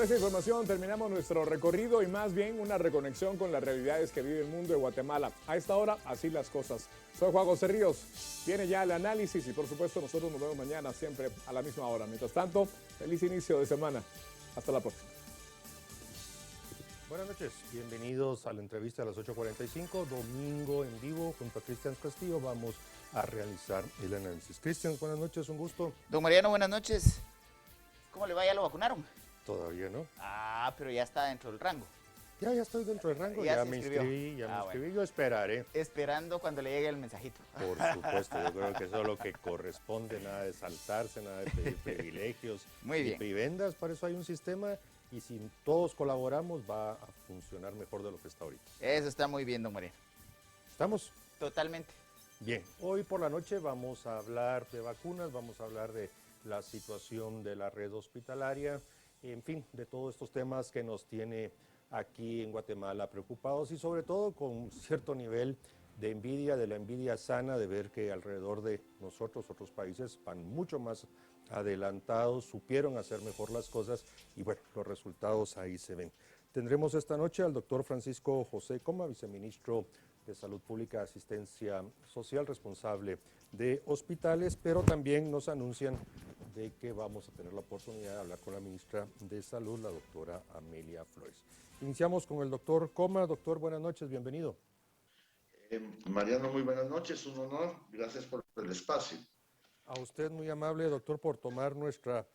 con esta información terminamos nuestro recorrido y más bien una reconexión con las realidades que vive el mundo de Guatemala. A esta hora, así las cosas. Soy Juan José Ríos. Viene ya el análisis y por supuesto nosotros nos vemos mañana siempre a la misma hora. Mientras tanto, feliz inicio de semana. Hasta la próxima. Buenas noches, bienvenidos a la entrevista a las 8:45, domingo en vivo, junto a Cristian Castillo vamos a realizar el análisis. Cristian, buenas noches, un gusto. Don Mariano, buenas noches. ¿Cómo le va? ¿Ya lo vacunaron? Todavía no. Ah, pero ya está dentro del rango. Ya estoy dentro del rango, Ya ya se me inscribió. inscribí, Bueno. yo esperaré. Esperando cuando le llegue el mensajito. Por supuesto, yo creo que eso es lo que corresponde, nada de saltarse, nada de pedir privilegios. Muy bien. Y viviendas, para eso hay un sistema y si todos colaboramos va a funcionar mejor de lo que está ahorita. Eso está muy bien, don Mariano. ¿Estamos? Totalmente. Bien, hoy por la noche vamos a hablar de vacunas, vamos a hablar de la situación de la red hospitalaria, en fin, de todos estos temas que nos tiene aquí en Guatemala preocupados y sobre todo con cierto nivel de envidia, de la envidia sana de ver que alrededor de nosotros, otros países van mucho más adelantados, supieron hacer mejor las cosas y bueno, los resultados ahí se ven. Tendremos esta noche al doctor Francisco José Coma, viceministro de Salud Pública y Asistencia Social, responsable de hospitales, pero también nos anuncian de que vamos a tener la oportunidad de hablar con la ministra de Salud, la doctora Amelia Flores. Iniciamos con el doctor Coma. Doctor, buenas noches, bienvenido. Mariano, muy buenas noches, un honor, gracias por el espacio. A usted muy amable, doctor, por tomar nuestra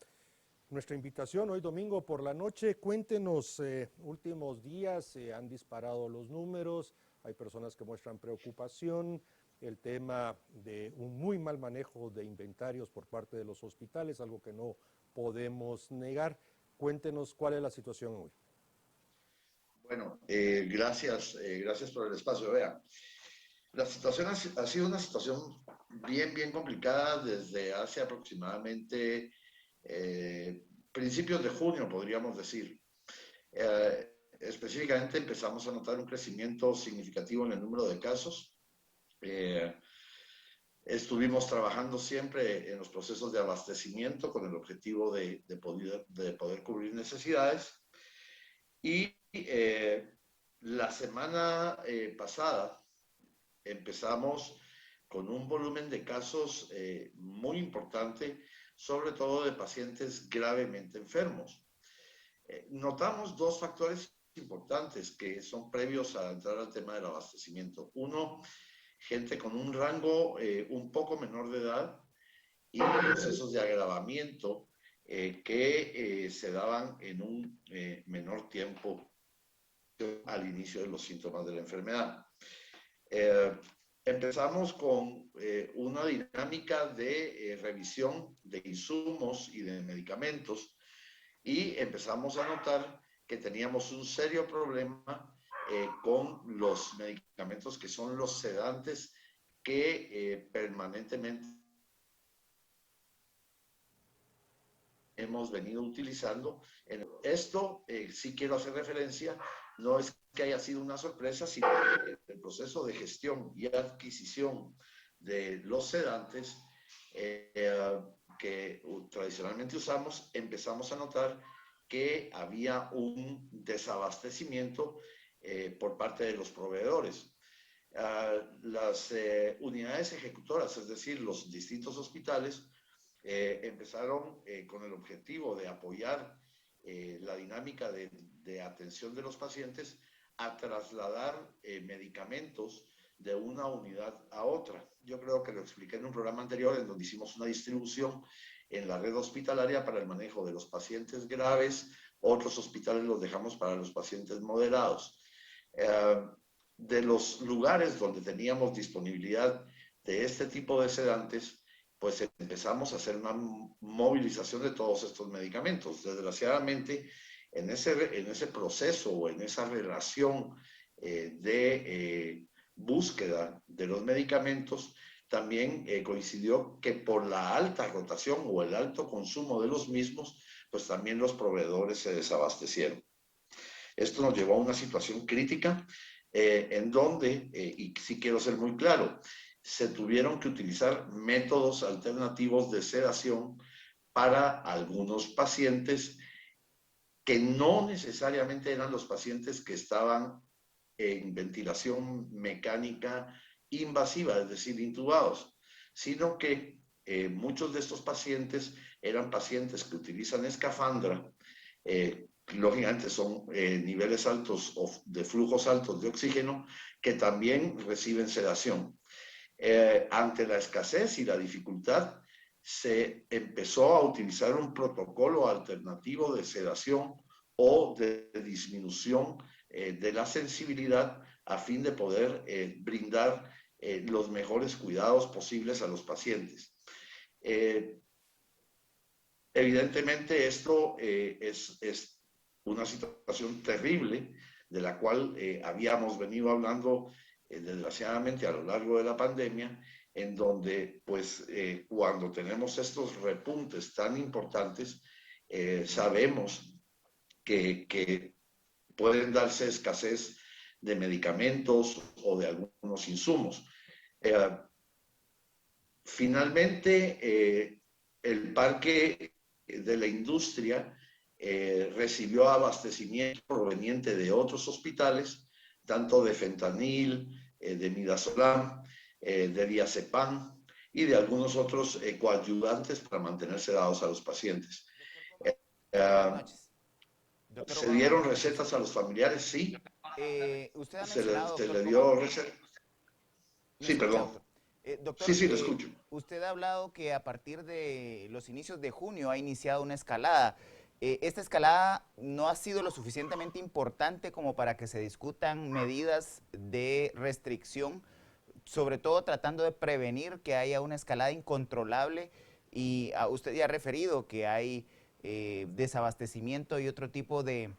invitación hoy domingo por la noche. Cuéntenos, últimos días se han disparado los números, hay personas que muestran preocupación, el tema de un muy mal manejo de inventarios por parte de los hospitales, algo que no podemos negar. Cuéntenos cuál es la situación hoy. Bueno, gracias por el espacio. Vean, la situación ha sido una situación bien complicada desde hace aproximadamente principios de junio, podríamos decir. Específicamente empezamos a notar un crecimiento significativo en el número de casos. Estuvimos trabajando siempre en los procesos de abastecimiento con el objetivo de poder cubrir necesidades. Y la semana pasada empezamos con un volumen de casos muy importante, sobre todo de pacientes gravemente enfermos. Notamos dos factores importantes que son previos a entrar al tema del abastecimiento. Uno, gente con un rango un poco menor de edad y procesos de agravamiento que se daban en un menor tiempo al inicio de los síntomas de la enfermedad. Empezamos con una dinámica de revisión de insumos y de medicamentos y empezamos a notar que teníamos un serio problema con los medicamentos que son los sedantes que permanentemente hemos venido utilizando. Esto sí quiero hacer referencia, no es que haya sido una sorpresa, sino que el proceso de gestión y adquisición de los sedantes que tradicionalmente usamos, empezamos a notar que había un desabastecimiento por parte de los proveedores. Las unidades ejecutoras, es decir, los distintos hospitales, empezaron con el objetivo de apoyar la dinámica de atención de los pacientes a trasladar medicamentos de una unidad a otra. Yo creo que lo expliqué en un programa anterior en donde hicimos una distribución en la red hospitalaria para el manejo de los pacientes graves, otros hospitales los dejamos para los pacientes moderados. De los lugares donde teníamos disponibilidad de este tipo de sedantes, pues empezamos a hacer una movilización de todos estos medicamentos. Desgraciadamente, en ese proceso o en esa relación de búsqueda de los medicamentos, también coincidió que por la alta rotación o el alto consumo de los mismos, pues también los proveedores se desabastecieron. Esto nos llevó a una situación crítica en donde, y sí quiero ser muy claro, se tuvieron que utilizar métodos alternativos de sedación para algunos pacientes que no necesariamente eran los pacientes que estaban en ventilación mecánica invasiva, es decir, intubados, sino que muchos de estos pacientes eran pacientes que utilizan escafandra, lógicamente son niveles altos o de flujos altos de oxígeno, que también reciben sedación. Ante la escasez y la dificultad, se empezó a utilizar un protocolo alternativo de sedación o de disminución de la sensibilidad a fin de poder brindar los mejores cuidados posibles a los pacientes. Evidentemente esto es una situación terrible de la cual habíamos venido hablando desgraciadamente a lo largo de la pandemia, en donde pues cuando tenemos estos repuntes tan importantes, sabemos que pueden darse escasez de medicamentos o de algunos insumos. Finalmente, el parque de la industria recibió abastecimiento proveniente de otros hospitales, tanto de fentanil, de midazolam, de diazepam y de algunos otros coadyuvantes para mantener sedados a los pacientes. Buenas noches. Doctor ¿Se Obama, dieron buenas noches. recetas a los familiares? Sí. Usted ha mencionado, Se doctor le dio Coma, receta. ¿me Sí, escucha, perdón. doctor? Doctor, Sí, lo escucho. usted ha hablado que a partir de los inicios de junio ha iniciado una escalada. ¿Esta escalada no ha sido lo suficientemente importante como para que se discutan medidas de restricción, sobre todo tratando de prevenir que haya una escalada incontrolable? Y usted ya ha referido que hay desabastecimiento y otro tipo de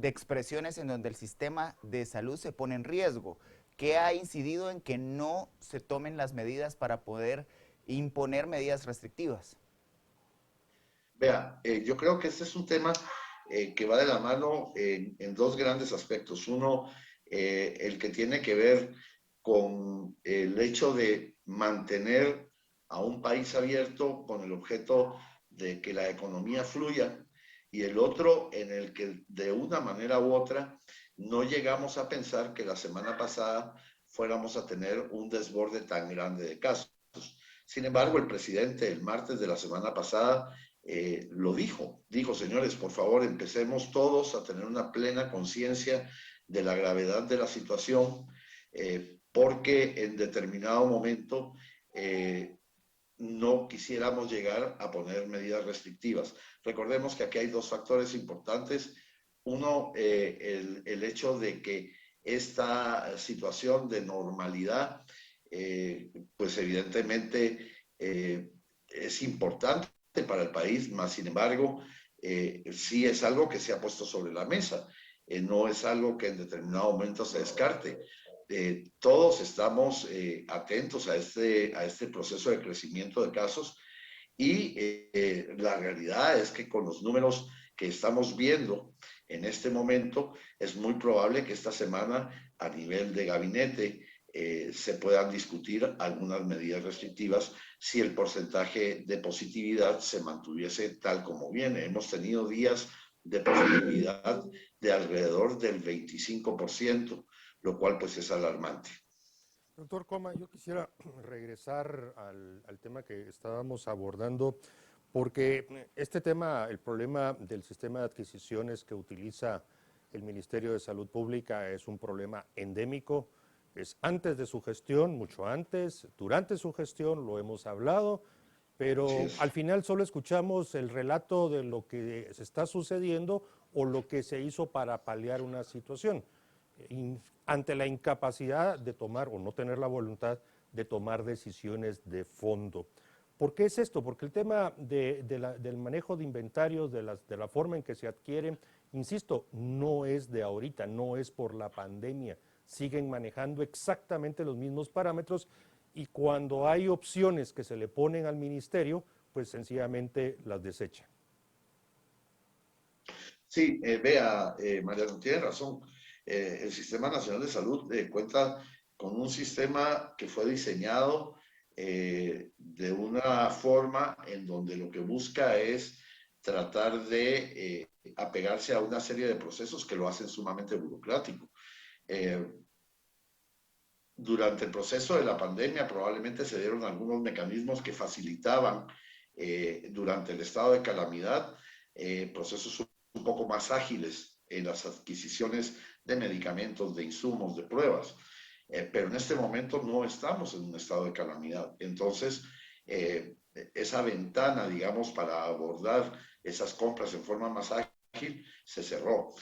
expresiones en donde el sistema de salud se pone en riesgo. ¿Qué ha incidido en que no se tomen las medidas para poder imponer medidas restrictivas? Vea, yo creo que este es un tema que va de la mano en dos grandes aspectos. Uno, el que tiene que ver con el hecho de mantener a un país abierto con el objeto de que la economía fluya, y el otro en el que de una manera u otra no llegamos a pensar que la semana pasada fuéramos a tener un desborde tan grande de casos. Sin embargo, el presidente el martes de la semana pasada lo dijo, señores, por favor, empecemos todos a tener una plena conciencia de la gravedad de la situación, porque en determinado momento no quisiéramos llegar a poner medidas restrictivas. Recordemos que aquí hay dos factores importantes. Uno, el hecho de que esta situación de normalidad, pues evidentemente es importante para el país, más sin embargo, sí es algo que se ha puesto sobre la mesa. No es algo que en determinado momento se descarte. Todos estamos atentos a este proceso de crecimiento de casos, y la realidad es que con los números que estamos viendo en este momento, es muy probable que esta semana a nivel de gabinete se puedan discutir algunas medidas restrictivas si el porcentaje de positividad se mantuviese tal como viene. Hemos tenido días de positividad de alrededor del 25%, lo cual pues es alarmante. Doctor Coma, yo quisiera regresar al tema que estábamos abordando, porque este tema, el problema del sistema de adquisiciones que utiliza el Ministerio de Salud Pública es un problema endémico, es antes de su gestión, mucho antes, durante su gestión, lo hemos hablado, pero al final solo escuchamos el relato de lo que se está sucediendo o lo que se hizo para paliar una situación, ante la incapacidad de tomar o no tener la voluntad de tomar decisiones de fondo. ¿Por qué es esto? Porque el tema del manejo de inventarios, de la forma en que se adquieren, insisto, no es de ahorita, no es por la pandemia. Siguen manejando exactamente los mismos parámetros, y cuando hay opciones que se le ponen al ministerio, pues sencillamente las desecha. Sí, vea, Mariano, tiene razón. El Sistema Nacional de Salud cuenta con un sistema que fue diseñado de una forma en donde lo que busca es tratar de apegarse a una serie de procesos que lo hacen sumamente burocrático. Durante el proceso de la pandemia probablemente se dieron algunos mecanismos que facilitaban durante el estado de calamidad procesos un poco más ágiles en las adquisiciones de medicamentos, de insumos, de pruebas. Pero en este momento no estamos en un estado de calamidad. Entonces, esa ventana, digamos, para abordar esas compras en forma más ágil se cerró.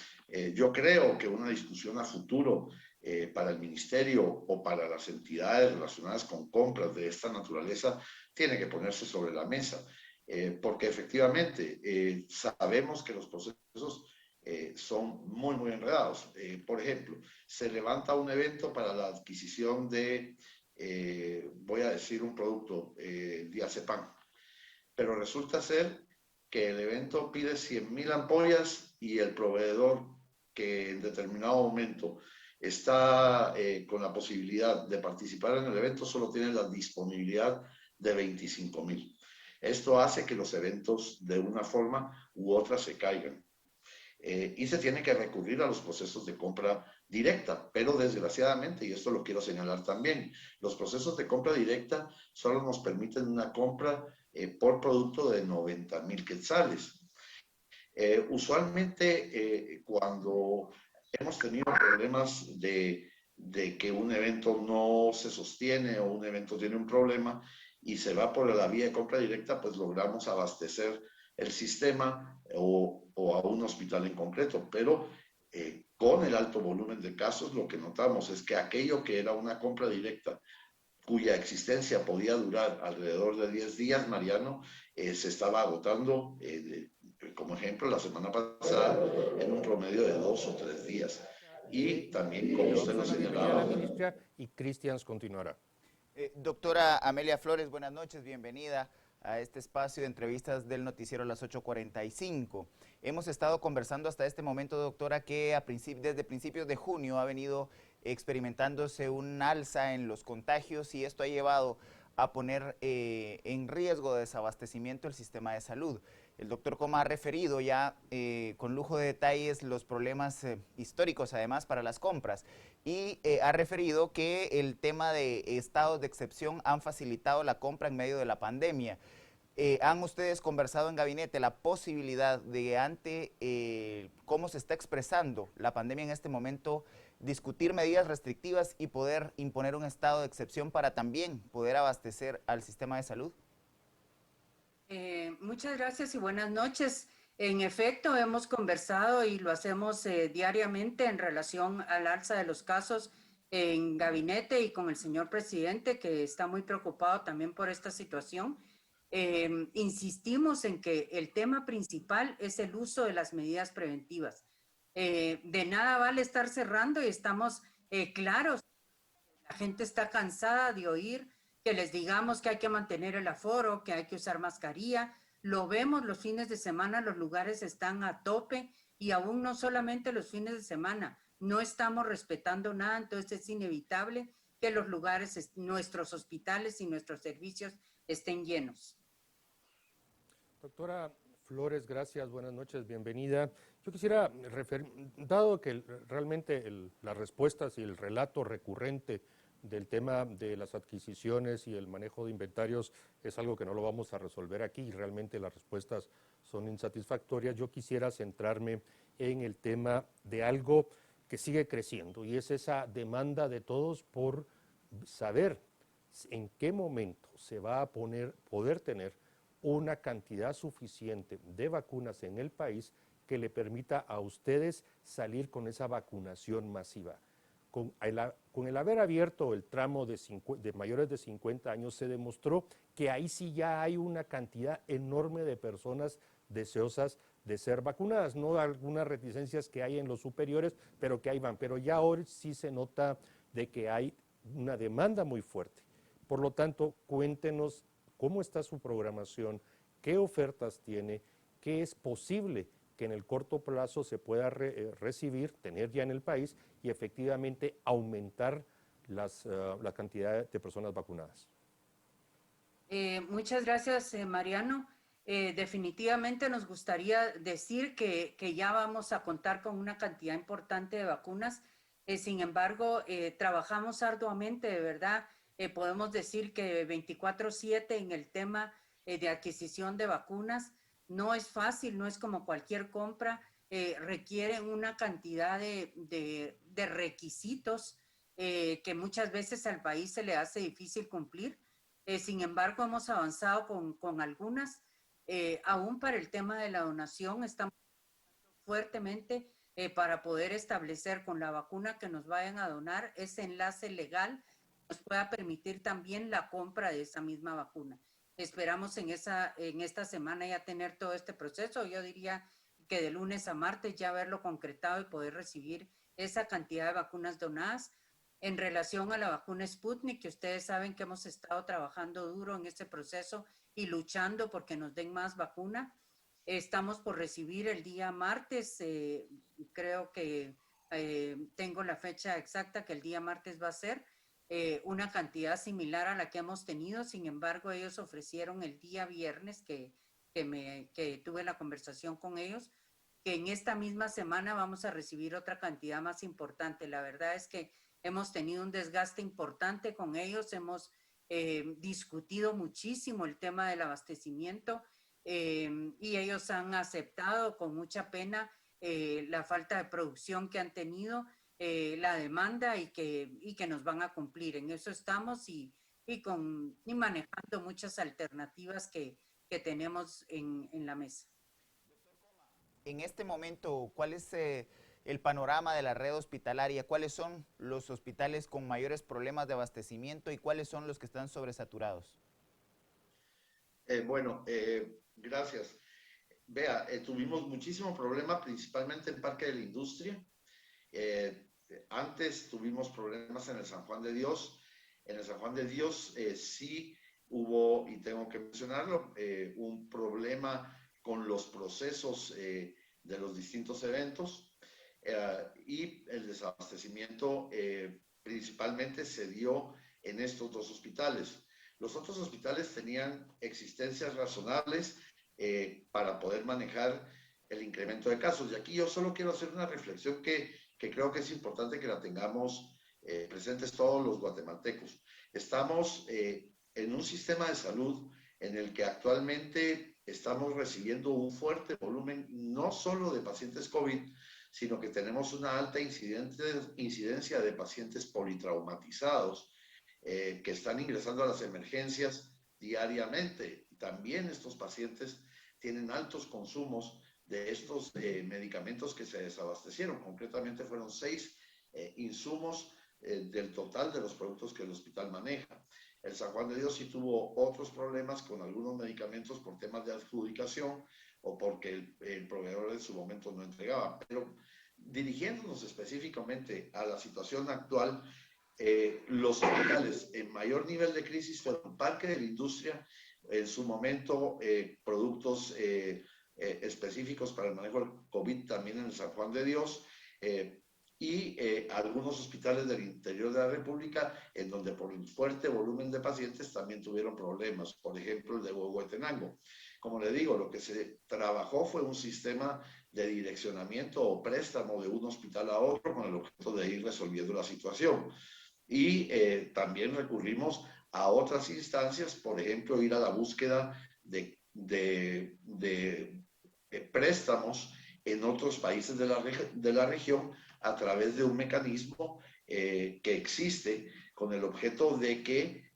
Yo creo que una discusión a futuro para el ministerio o para las entidades relacionadas con compras de esta naturaleza tiene que ponerse sobre la mesa, porque efectivamente sabemos que los procesos son muy, muy enredados. Por ejemplo, se levanta un evento para la adquisición de, voy a decir un producto, diazepam, pero resulta ser que el evento pide 100.000 ampollas y el proveedor que en determinado momento está con la posibilidad de participar en el evento solo tiene la disponibilidad de 25.000. Esto hace que los eventos de una forma u otra se caigan. Y se tiene que recurrir a los procesos de compra directa, pero desgraciadamente, y esto lo quiero señalar también, los procesos de compra directa solo nos permiten una compra por producto de 90.000 quetzales. Usualmente cuando hemos tenido problemas de que un evento no se sostiene o un evento tiene un problema y se va por la vía de compra directa, pues logramos abastecer el sistema o a un hospital en concreto, pero con el alto volumen de casos lo que notamos es que aquello que era una compra directa cuya existencia podía durar alrededor de 10 días, Mariano, se estaba agotando, como ejemplo, la semana pasada en un promedio de 2 o 3 días. Y también, como usted lo señalaba, ministra, y Cristians continuará. Doctora Amelia Flores, buenas noches, bienvenida a este espacio de entrevistas del noticiero Las 8:45. Hemos estado conversando hasta este momento, doctora, que desde principios de junio ha venido experimentándose un alza en los contagios y esto ha llevado a poner en riesgo de desabastecimiento el sistema de salud. El doctor Coma ha referido ya con lujo de detalles los problemas históricos además para las compras y ha referido que el tema de estados de excepción han facilitado la compra en medio de la pandemia. ¿Han ustedes conversado en gabinete la posibilidad de ante cómo se está expresando la pandemia en este momento, discutir medidas restrictivas y poder imponer un estado de excepción para también poder abastecer al sistema de salud? Muchas gracias y buenas noches. En efecto, hemos conversado y lo hacemos diariamente en relación al alza de los casos en gabinete y con el señor presidente, que está muy preocupado también por esta situación. Insistimos en que el tema principal es el uso de las medidas preventivas. De nada vale estar cerrando y estamos claros. La gente está cansada de oír que les digamos que hay que mantener el aforo, que hay que usar mascarilla. Lo vemos los fines de semana, los lugares están a tope y aún no solamente los fines de semana, no estamos respetando nada, entonces es inevitable que los lugares, nuestros hospitales y nuestros servicios estén llenos. Doctora Flores, gracias, buenas noches, bienvenida. Yo quisiera dado que realmente las respuestas y el relato recurrente del tema de las adquisiciones y el manejo de inventarios es algo que no lo vamos a resolver aquí y realmente las respuestas son insatisfactorias. Yo quisiera centrarme en el tema de algo que sigue creciendo y es esa demanda de todos por saber en qué momento se va a poder tener una cantidad suficiente de vacunas en el país que le permita a ustedes salir con esa vacunación masiva. Con el haber abierto el tramo de mayores de 50 años se demostró que ahí sí ya hay una cantidad enorme de personas deseosas de ser vacunadas, no algunas reticencias que hay en los superiores, pero que ahí van, pero ya ahora sí se nota de que hay una demanda muy fuerte. Por lo tanto, cuéntenos cómo está su programación, qué ofertas tiene, qué es posible que en el corto plazo se pueda recibir, tener ya en el país y efectivamente aumentar la cantidad de personas vacunadas. Muchas gracias, Mariano. definitivamente nos gustaría decir que ya vamos a contar con una cantidad importante de vacunas. Sin embargo, trabajamos arduamente, de verdad. Podemos decir que 24/7 en el tema de adquisición de vacunas. No es fácil, no es como cualquier compra. Requiere una cantidad de requisitos que muchas veces al país se le hace difícil cumplir. Sin embargo, hemos avanzado con algunas. Aún para el tema de la donación, estamos fuertemente para poder establecer con la vacuna que nos vayan a donar ese enlace legal que nos pueda permitir también la compra de esa misma vacuna. Esperamos en esta semana ya tener todo este proceso. Yo diría que de lunes a martes ya haberlo concretado y poder recibir esa cantidad de vacunas donadas. En relación a la vacuna Sputnik, que ustedes saben que hemos estado trabajando duro en este proceso y luchando porque nos den más vacuna. Estamos por recibir el día martes, creo que tengo la fecha exacta que el día martes va a ser una cantidad similar a la que hemos tenido. Sin embargo, ellos ofrecieron el día viernes que tuve la conversación con ellos, que en esta misma semana vamos a recibir otra cantidad más importante. La verdad es que hemos tenido un desgaste importante con ellos, hemos discutido muchísimo el tema del abastecimiento y ellos han aceptado con mucha pena la falta de producción que han tenido, la demanda y que nos van a cumplir. En eso estamos y manejando muchas alternativas que tenemos en la mesa. En este momento, ¿cuál es el panorama de la red hospitalaria? ¿Cuáles son los hospitales con mayores problemas de abastecimiento y cuáles son los que están sobresaturados? Gracias. Vea, tuvimos muchísimo problema, principalmente en Parque de la Industria. Antes tuvimos problemas en el San Juan de Dios. En el San Juan de Dios sí hubo, y tengo que mencionarlo, un problema con los procesos de los distintos eventos y el desabastecimiento principalmente se dio en estos dos hospitales. Los otros hospitales tenían existencias razonables para poder manejar el incremento de casos. Y aquí yo solo quiero hacer una reflexión que creo que es importante que la tengamos presentes todos los guatemaltecos. Estamos en un sistema de salud en el que actualmente estamos recibiendo un fuerte volumen, no solo de pacientes COVID, sino que tenemos una alta incidencia de pacientes politraumatizados que están ingresando a las emergencias diariamente. También estos pacientes tienen altos consumos de estos medicamentos que se desabastecieron. Concretamente fueron 6 insumos del total de los productos que el hospital maneja. El San Juan de Dios sí tuvo otros problemas con algunos medicamentos por temas de adjudicación o porque el proveedor en su momento no entregaba. Pero dirigiéndonos específicamente a la situación actual, los hospitales en mayor nivel de crisis fueron Parque de la Industria, en su momento productos específicos para el manejo del COVID también en el San Juan de Dios, y algunos hospitales del interior de la República, en donde por el fuerte volumen de pacientes también tuvieron problemas, por ejemplo el de Huehuetenango. Como le digo, lo que se trabajó fue un sistema de direccionamiento o préstamo de un hospital a otro con el objeto de ir resolviendo la situación. Y también recurrimos a otras instancias, por ejemplo, ir a la búsqueda de préstamos en otros países de la región a través de un mecanismo que existe con el objeto de que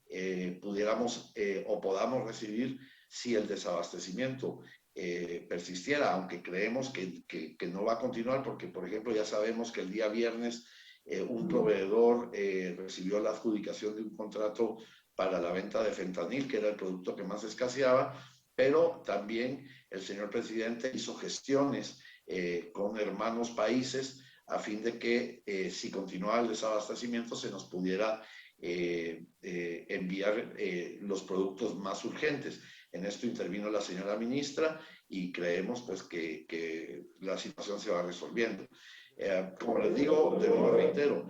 pudiéramos o podamos recibir si el desabastecimiento persistiera, aunque creemos que no va a continuar porque, por ejemplo, ya sabemos que el día viernes un proveedor recibió la adjudicación de un contrato para la venta de fentanil, que era el producto que más escaseaba, pero también el señor presidente hizo gestiones con hermanos países a fin de que si continuaba el desabastecimiento se nos pudiera enviar los productos más urgentes. En esto intervino la señora ministra y creemos pues que la situación se va resolviendo. Como les digo, de nuevo reitero,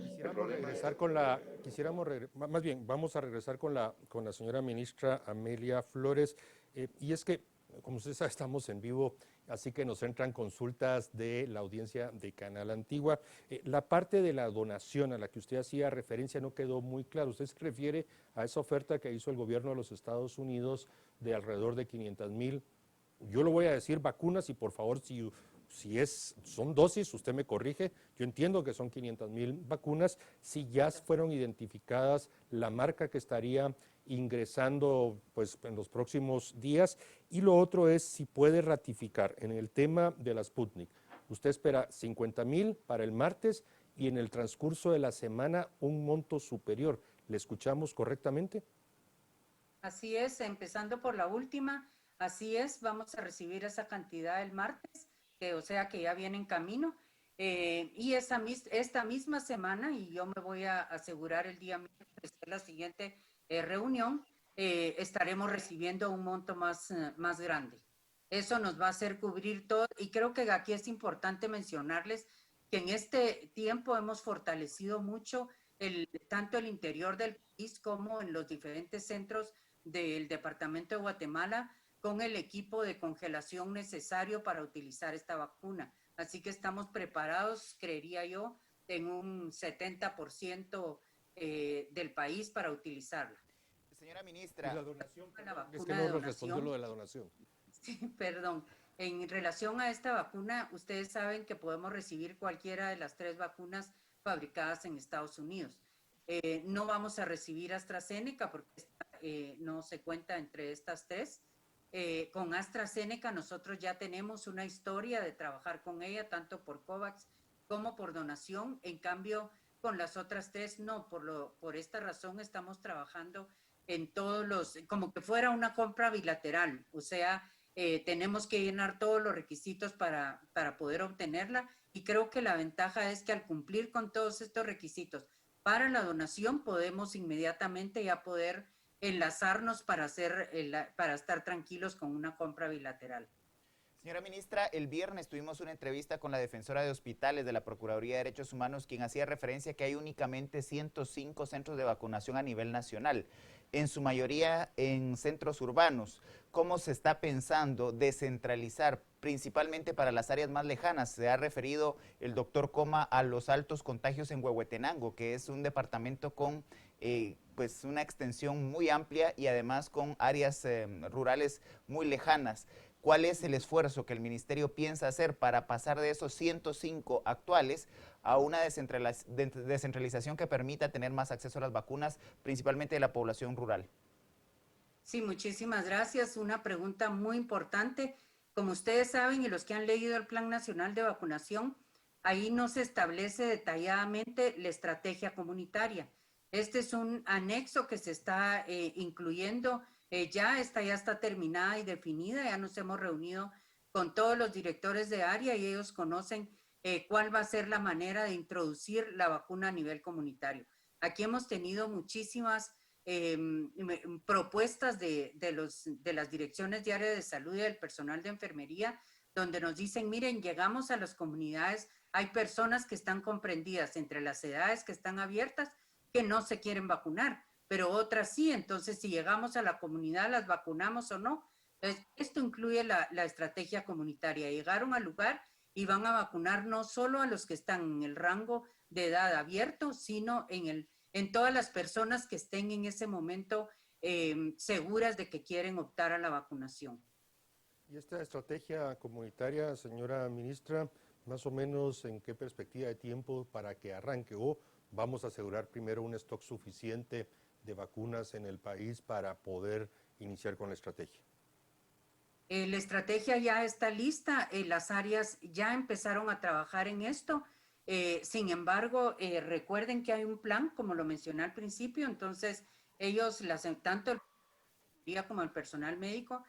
vamos a regresar con la señora ministra Amelia Flores, y es que como usted sabe, estamos en vivo, así que nos entran consultas de la audiencia de Canal Antigua. La parte de la donación a la que usted hacía referencia no quedó muy claro. ¿Usted se refiere a esa oferta que hizo el gobierno de los Estados Unidos de alrededor de 500,000, yo lo voy a decir, vacunas, y por favor, son dosis, usted me corrige? Yo entiendo que son 500,000 vacunas. Si ya fueron identificadas la marca que estaría ingresando pues en los próximos días, y lo otro es si puede ratificar en el tema de la Sputnik. Usted espera 50,000 para el martes y en el transcurso de la semana un monto superior. ¿Le escuchamos correctamente? Así es, empezando por la última, así es, vamos a recibir esa cantidad el martes, o sea que ya viene en camino. Y esta misma semana, y yo me voy a asegurar el día miércoles de la siguiente reunión, estaremos recibiendo un monto más grande. Eso nos va a hacer cubrir todo, y creo que aquí es importante mencionarles que en este tiempo hemos fortalecido mucho tanto el interior del país como en los diferentes centros del Departamento de Guatemala con el equipo de congelación necesario para utilizar esta vacuna. Así que estamos preparados, creería yo, en un 70% del país para utilizarla. Señora ministra, ¿Y la donación? La vacuna Es que de no nos donación. respondió lo de la donación. Sí, perdón. En relación a esta vacuna, ustedes saben que podemos recibir cualquiera de las 3 vacunas fabricadas en Estados Unidos. No vamos a recibir AstraZeneca porque no se cuenta entre estas 3. Con AstraZeneca nosotros ya tenemos una historia de trabajar con ella, tanto por COVAX como por donación. En cambio, con las otras 3 no. Por esta razón estamos trabajando en como que fuera una compra bilateral. O sea, tenemos que llenar todos los requisitos para poder obtenerla, y creo que la ventaja es que al cumplir con todos estos requisitos para la donación podemos inmediatamente ya poder enlazarnos para estar tranquilos con una compra bilateral. Señora ministra, el viernes tuvimos una entrevista con la defensora de hospitales de la Procuraduría de Derechos Humanos, quien hacía referencia a que hay únicamente 105 centros de vacunación a nivel nacional, en su mayoría en centros urbanos. ¿Cómo se está pensando descentralizar, principalmente para las áreas más lejanas? Se ha referido el doctor Coma a los altos contagios en Huehuetenango, que es un departamento con pues una extensión muy amplia y además con áreas rurales muy lejanas. ¿Cuál es el esfuerzo que el ministerio piensa hacer para pasar de esos 105 actuales a una descentralización que permita tener más acceso a las vacunas, principalmente de la población rural? Sí, muchísimas gracias. Una pregunta muy importante. Como ustedes saben y los que han leído el Plan Nacional de Vacunación, ahí no se establece detalladamente la estrategia comunitaria. Este es un anexo que se está incluyendo. Ya está terminada y definida. Ya nos hemos reunido con todos los directores de área y ellos conocen cuál va a ser la manera de introducir la vacuna a nivel comunitario. Aquí hemos tenido muchísimas propuestas de las direcciones de área de salud y del personal de enfermería, donde nos dicen, miren, llegamos a las comunidades, hay personas que están comprendidas entre las edades que están abiertas que no se quieren vacunar, pero otras sí. Entonces, si llegamos a la comunidad, ¿las vacunamos o no? Entonces, esto incluye la estrategia comunitaria. Llegaron al lugar y van a vacunar no solo a los que están en el rango de edad abierto, sino en todas las personas que estén en ese momento seguras de que quieren optar a la vacunación. ¿Y esta estrategia comunitaria, señora ministra, más o menos en qué perspectiva de tiempo para que arranque? ¿O vamos a asegurar primero un stock suficiente de vacunas en el país para poder iniciar con la estrategia? La estrategia ya está lista, las áreas ya empezaron a trabajar en esto. Sin embargo, recuerden que hay un plan, como lo mencioné al principio, entonces ellos, tanto el como el personal médico,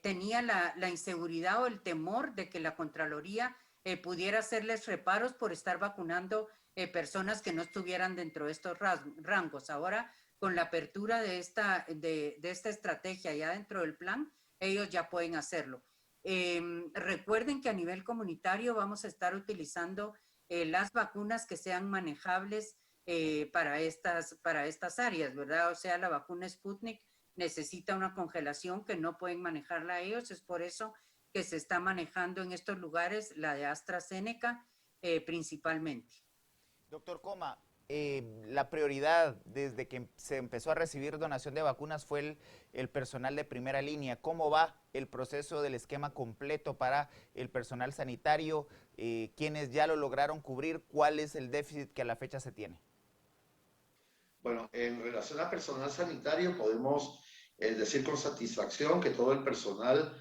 tenía la inseguridad o el temor de que la Contraloría pudiera hacerles reparos por estar vacunando personas que no estuvieran dentro de estos rangos. Ahora, con la apertura de esta estrategia ya dentro del plan, ellos ya pueden hacerlo. Recuerden que a nivel comunitario vamos a estar utilizando las vacunas que sean manejables para estas áreas, ¿verdad? O sea, la vacuna Sputnik necesita una congelación que no pueden manejarla ellos. Es por eso que se está manejando en estos lugares la de AstraZeneca principalmente. Doctor Coma, la prioridad desde que se empezó a recibir donación de vacunas fue el personal de primera línea. ¿Cómo va el proceso del esquema completo para el personal sanitario? ¿Quiénes ya lo lograron cubrir? ¿Cuál es el déficit que a la fecha se tiene? Bueno, en relación a personal sanitario, podemos decir con satisfacción que todo el personal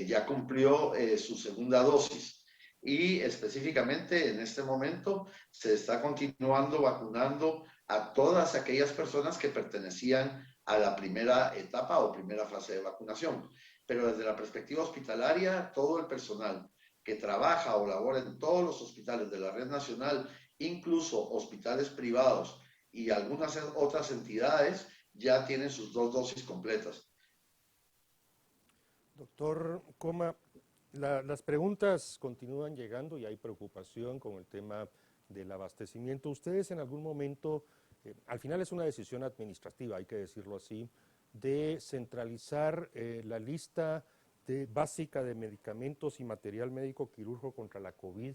ya cumplió su segunda dosis. Y específicamente en este momento se está continuando vacunando a todas aquellas personas que pertenecían a la primera etapa o primera fase de vacunación. Pero desde la perspectiva hospitalaria, todo el personal que trabaja o labora en todos los hospitales de la red nacional, incluso hospitales privados y algunas otras entidades, ya tienen sus 2 dosis completas. Doctor Coma, las preguntas continúan llegando y hay preocupación con el tema del abastecimiento. Ustedes en algún momento, al final es una decisión administrativa, hay que decirlo así, de centralizar la lista básica de medicamentos y material médico quirúrgico contra la COVID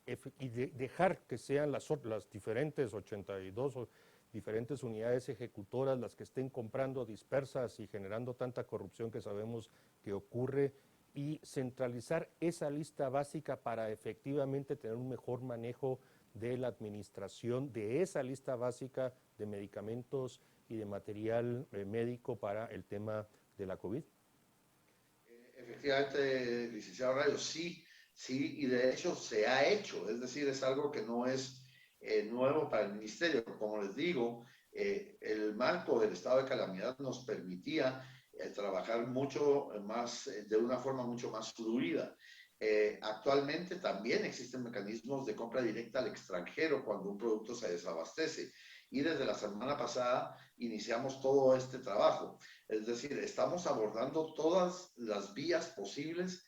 y dejar que sean las diferentes 82 diferentes unidades ejecutoras las que estén comprando dispersas y generando tanta corrupción que sabemos que ocurre, y centralizar esa lista básica para efectivamente tener un mejor manejo de la administración de esa lista básica de medicamentos y de material médico para el tema de la COVID? Efectivamente, licenciado Rayo, sí, y de hecho se ha hecho, es decir, es algo que no es nuevo para el ministerio. Como les digo, el marco del estado de calamidad nos permitía trabajar mucho más, de una forma mucho más fluida. Actualmente también existen mecanismos de compra directa al extranjero cuando un producto se desabastece. Y desde la semana pasada iniciamos todo este trabajo. Es decir, estamos abordando todas las vías posibles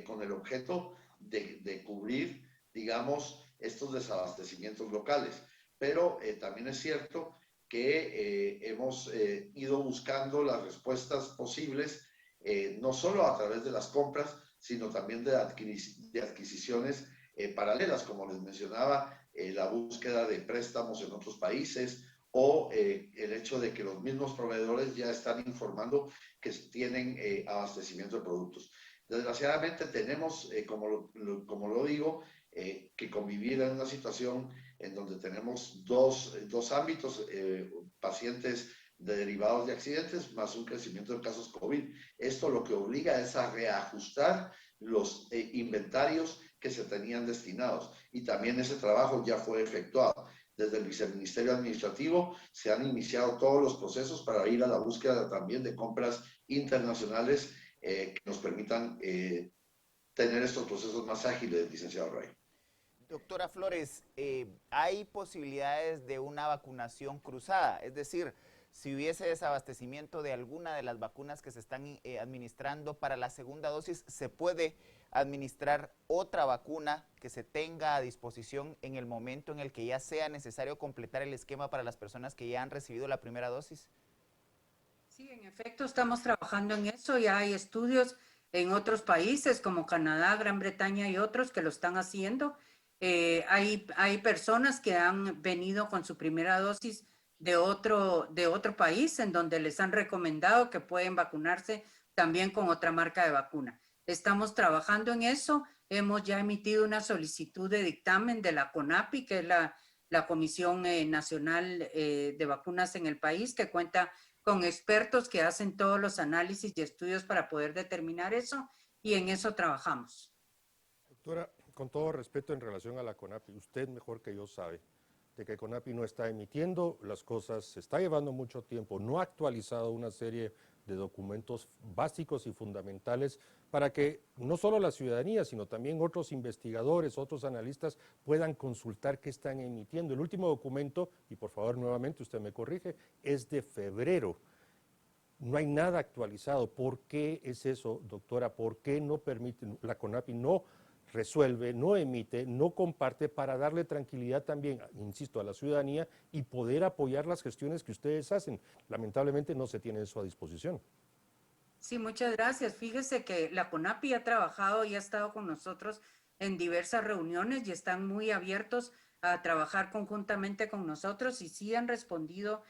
con el objeto de cubrir, digamos, estos desabastecimientos locales. Pero también es cierto que hemos ido buscando las respuestas posibles, no solo a través de las compras, sino también de adquisiciones paralelas, como les mencionaba, la búsqueda de préstamos en otros países o el hecho de que los mismos proveedores ya están informando que tienen abastecimiento de productos. Desgraciadamente tenemos, como lo digo, que convivir en una situación en donde tenemos dos ámbitos, pacientes derivados de accidentes más un crecimiento de casos COVID. Esto lo que obliga es a reajustar los inventarios que se tenían destinados, y también ese trabajo ya fue efectuado. Desde el Viceministerio Administrativo se han iniciado todos los procesos para ir a la búsqueda también de compras internacionales que nos permitan tener estos procesos más ágiles, licenciado Ray. Doctora Flores, ¿hay posibilidades de una vacunación cruzada? Es decir, si hubiese desabastecimiento de alguna de las vacunas que se están administrando para la segunda dosis, ¿se puede administrar otra vacuna que se tenga a disposición en el momento en el que ya sea necesario completar el esquema para las personas que ya han recibido la primera dosis? Sí, en efecto, estamos trabajando en eso. Ya hay estudios en otros países como Canadá, Gran Bretaña y otros que lo están haciendo. Hay personas que han venido con su primera dosis de otro país en donde les han recomendado que pueden vacunarse también con otra marca de vacuna. Estamos trabajando en eso. Hemos ya emitido una solicitud de dictamen de la CONAPI, que es la Comisión Nacional de Vacunas en el país, que cuenta con expertos que hacen todos los análisis y estudios para poder determinar eso, y en eso trabajamos. Doctora, con todo respeto en relación a la CONAPI, usted mejor que yo sabe de que CONAPI no está emitiendo las cosas, se está llevando mucho tiempo, no ha actualizado una serie de documentos básicos y fundamentales para que no solo la ciudadanía, sino también otros investigadores, otros analistas puedan consultar qué están emitiendo. El último documento, y por favor nuevamente usted me corrige, es de febrero. No hay nada actualizado. ¿Por qué es eso, doctora? ¿Por qué no permiten, la CONAPI no resuelve, no emite, no comparte para darle tranquilidad también, insisto, a la ciudadanía y poder apoyar las gestiones que ustedes hacen. Lamentablemente no se tiene eso a disposición. Sí, muchas gracias. Fíjese que la CONAPI ha trabajado y ha estado con nosotros en diversas reuniones y están muy abiertos a trabajar conjuntamente con nosotros y sí han respondido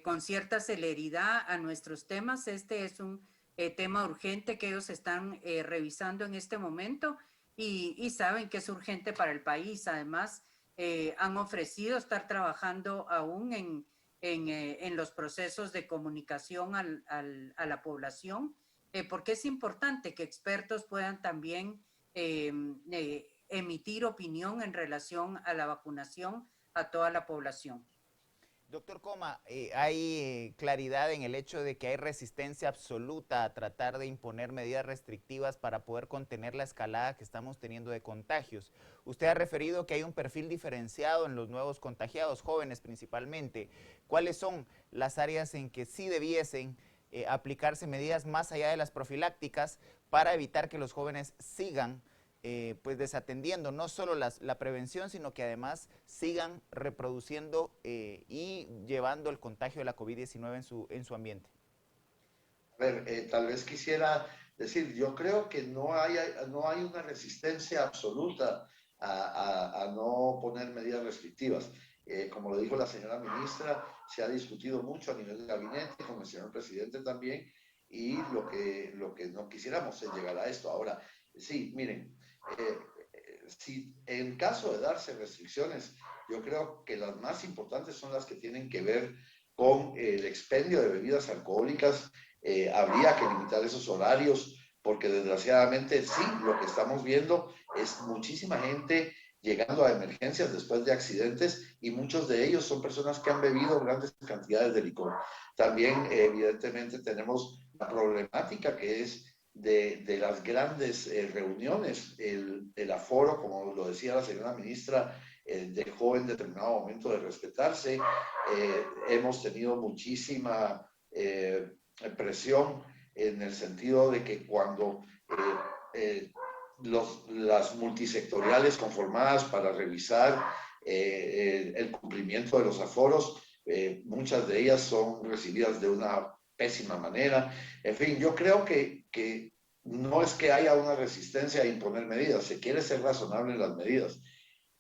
con cierta celeridad a nuestros temas. Este es un tema urgente que ellos están revisando en este momento y saben que es urgente para el país. Además, han ofrecido estar trabajando aún en los procesos de comunicación a la población, porque es importante que expertos puedan también emitir opinión en relación a la vacunación a toda la población. Doctor Coma, hay claridad en el hecho de que hay resistencia absoluta a tratar de imponer medidas restrictivas para poder contener la escalada que estamos teniendo de contagios. Usted ha referido que hay un perfil diferenciado en los nuevos contagiados, jóvenes principalmente. ¿Cuáles son las áreas en que sí debiesen aplicarse medidas más allá de las profilácticas para evitar que los jóvenes sigan pues desatendiendo no solo la prevención, sino que además sigan reproduciendo y llevando el contagio de la COVID-19 en su ambiente? A ver, tal vez quisiera decir, yo creo que no hay una resistencia absoluta a no poner medidas restrictivas. Como lo dijo la señora ministra, se ha discutido mucho a nivel de gabinete, con el señor presidente también, y lo que no quisiéramos es llegar a esto. Ahora, sí, miren, si en caso de darse restricciones, yo creo que las más importantes son las que tienen que ver con el expendio de bebidas alcohólicas. Habría que limitar esos horarios, porque desgraciadamente sí, lo que estamos viendo es muchísima gente llegando a emergencias después de accidentes y muchos de ellos son personas que han bebido grandes cantidades de licor. También, evidentemente, tenemos la problemática que es de las grandes reuniones, el aforo, como lo decía la señora ministra, dejó en determinado momento de respetarse. Hemos tenido muchísima presión en el sentido de que cuando las multisectoriales conformadas para revisar el cumplimiento de los aforos, muchas de ellas son recibidas de una pésima manera. En fin, yo creo que no es que haya una resistencia a imponer medidas, se quiere ser razonable en las medidas.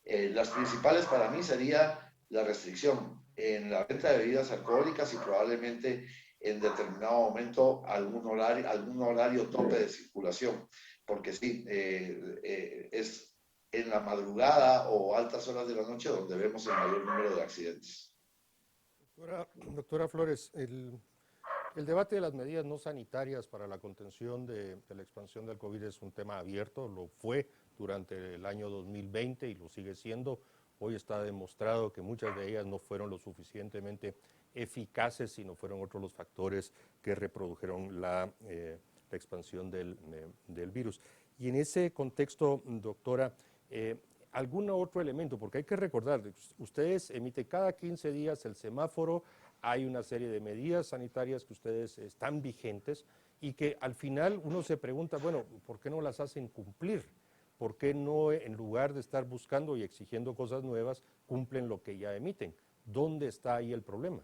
Las principales para mí sería la restricción en la venta de bebidas alcohólicas y probablemente en determinado momento algún horario tope de circulación, porque sí, es en la madrugada o altas horas de la noche donde vemos el mayor número de accidentes. Doctora Flores, el debate de las medidas no sanitarias para la contención de la expansión del COVID es un tema abierto, lo fue durante el año 2020 y lo sigue siendo. Hoy está demostrado que muchas de ellas no fueron lo suficientemente eficaces, sino fueron otros los factores que reprodujeron la expansión del virus. Y en ese contexto, doctora, ¿algún otro elemento? Porque hay que recordar, ustedes emiten cada 15 días el semáforo, hay una serie de medidas sanitarias que ustedes están vigentes y que al final uno se pregunta, bueno, ¿por qué no las hacen cumplir? ¿Por qué no, en lugar de estar buscando y exigiendo cosas nuevas, cumplen lo que ya emiten? ¿Dónde está ahí el problema?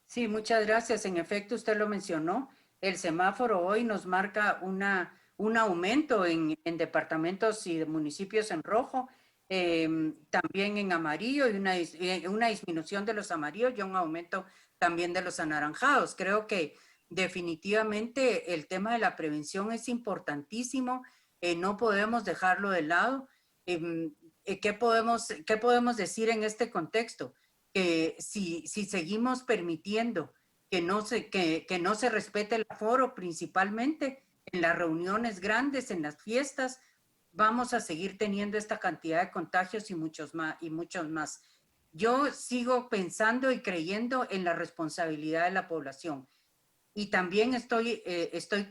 Sí, muchas gracias. En efecto, usted lo mencionó. El semáforo hoy nos marca un aumento en departamentos y de municipios en rojo, también en amarillo y una disminución de los amarillos y un aumento también de los anaranjados. Creo que definitivamente el tema de la prevención es importantísimo. No podemos dejarlo de lado. ¿Qué podemos decir en este contexto? Que si seguimos permitiendo que no se respete el aforo, principalmente en las reuniones grandes, en las fiestas, vamos a seguir teniendo esta cantidad de contagios y muchos más. Yo sigo pensando y creyendo en la responsabilidad de la población. Y también estoy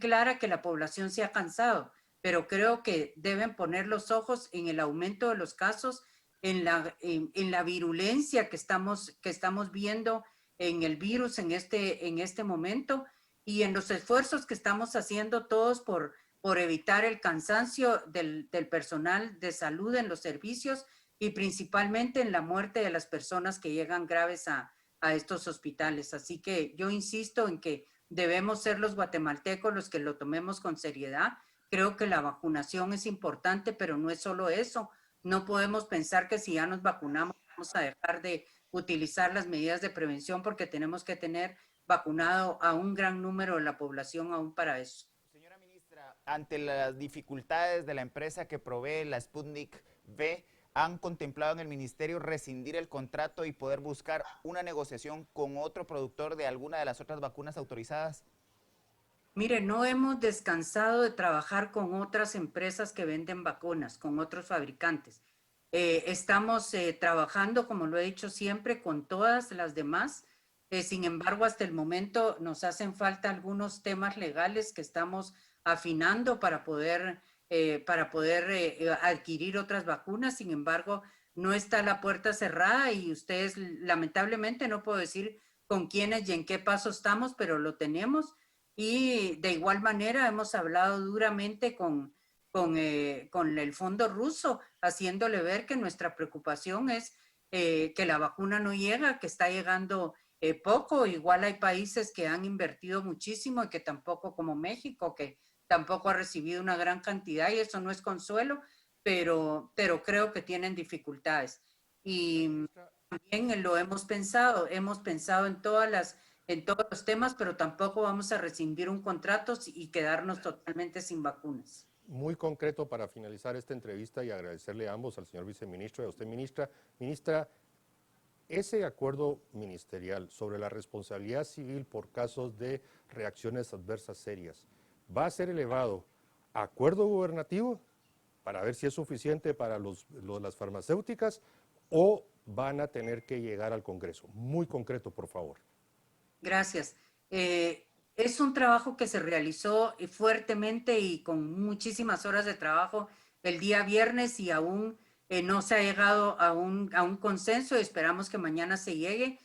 clara que la población se ha cansado, pero creo que deben poner los ojos en el aumento de los casos, en la virulencia que estamos viendo en el virus en este momento y en los esfuerzos que estamos haciendo todos por por evitar el cansancio del personal de salud en los servicios y principalmente en la muerte de las personas que llegan graves a estos hospitales. Así que yo insisto en que debemos ser los guatemaltecos los que lo tomemos con seriedad. Creo que la vacunación es importante, pero no es solo eso. No podemos pensar que si ya nos vacunamos vamos a dejar de utilizar las medidas de prevención porque tenemos que tener vacunado a un gran número de la población aún para eso. Señora ministra, ante las dificultades de la empresa que provee la Sputnik V, ¿han contemplado en el ministerio rescindir el contrato y poder buscar una negociación con otro productor de alguna de las otras vacunas autorizadas? Mire, no hemos descansado de trabajar con otras empresas que venden vacunas, con otros fabricantes. Estamos trabajando, como lo he dicho siempre, con todas las demás. Sin embargo, hasta el momento nos hacen falta algunos temas legales que estamos afinando para poder adquirir otras vacunas. Sin embargo, no está la puerta cerrada y ustedes, lamentablemente, no puedo decir con quiénes y en qué paso estamos, pero lo tenemos. Y de igual manera hemos hablado duramente con el fondo ruso, haciéndole ver que nuestra preocupación es que la vacuna no llega, que está llegando poco. Igual hay países que han invertido muchísimo y que tampoco, como México, que tampoco ha recibido una gran cantidad y eso no es consuelo, pero creo que tienen dificultades. Y también lo hemos pensado en todos los temas, pero tampoco vamos a rescindir un contrato y quedarnos totalmente sin vacunas. Muy concreto para finalizar esta entrevista y agradecerle a ambos, al señor viceministro y a usted, ministra. Ministra, ese acuerdo ministerial sobre la responsabilidad civil por casos de reacciones adversas serias, ¿va a ser elevado a acuerdo gubernativo para ver si es suficiente para las farmacéuticas o van a tener que llegar al Congreso? Muy concreto, por favor. Gracias. Es un trabajo que se realizó fuertemente y con muchísimas horas de trabajo el día viernes y aún no se ha llegado a un consenso. Esperamos que mañana se llegue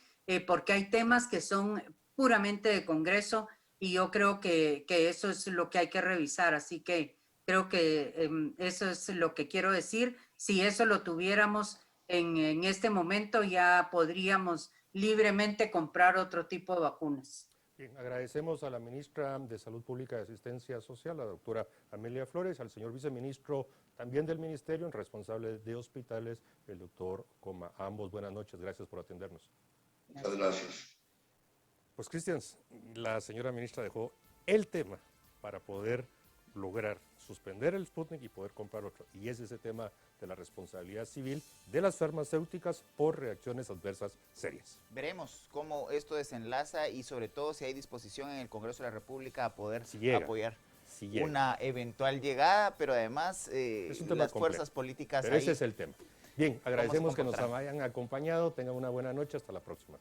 porque hay temas que son puramente de Congreso y yo creo que eso es lo que hay que revisar. Así que creo que eso es lo que quiero decir. Si eso lo tuviéramos en este momento, ya podríamos libremente comprar otro tipo de vacunas. Bien, agradecemos a la ministra de Salud Pública y Asistencia Social, la doctora Amelia Flores, al señor viceministro también del ministerio, responsable de hospitales, el doctor Coma. A ambos buenas noches, gracias por atendernos. Muchas gracias. Pues Cristian, la señora ministra dejó el tema para poder lograr suspender el Sputnik y poder comprar otro. Y es ese tema de la responsabilidad civil de las farmacéuticas por reacciones adversas serias. Veremos cómo esto desenlaza y sobre todo si hay disposición en el Congreso de la República a poder apoyar una eventual llegada, pero además las fuerzas políticas pero ahí ese es el tema. Bien, agradecemos que nos hayan acompañado. Tengan una buena noche. Hasta la próxima.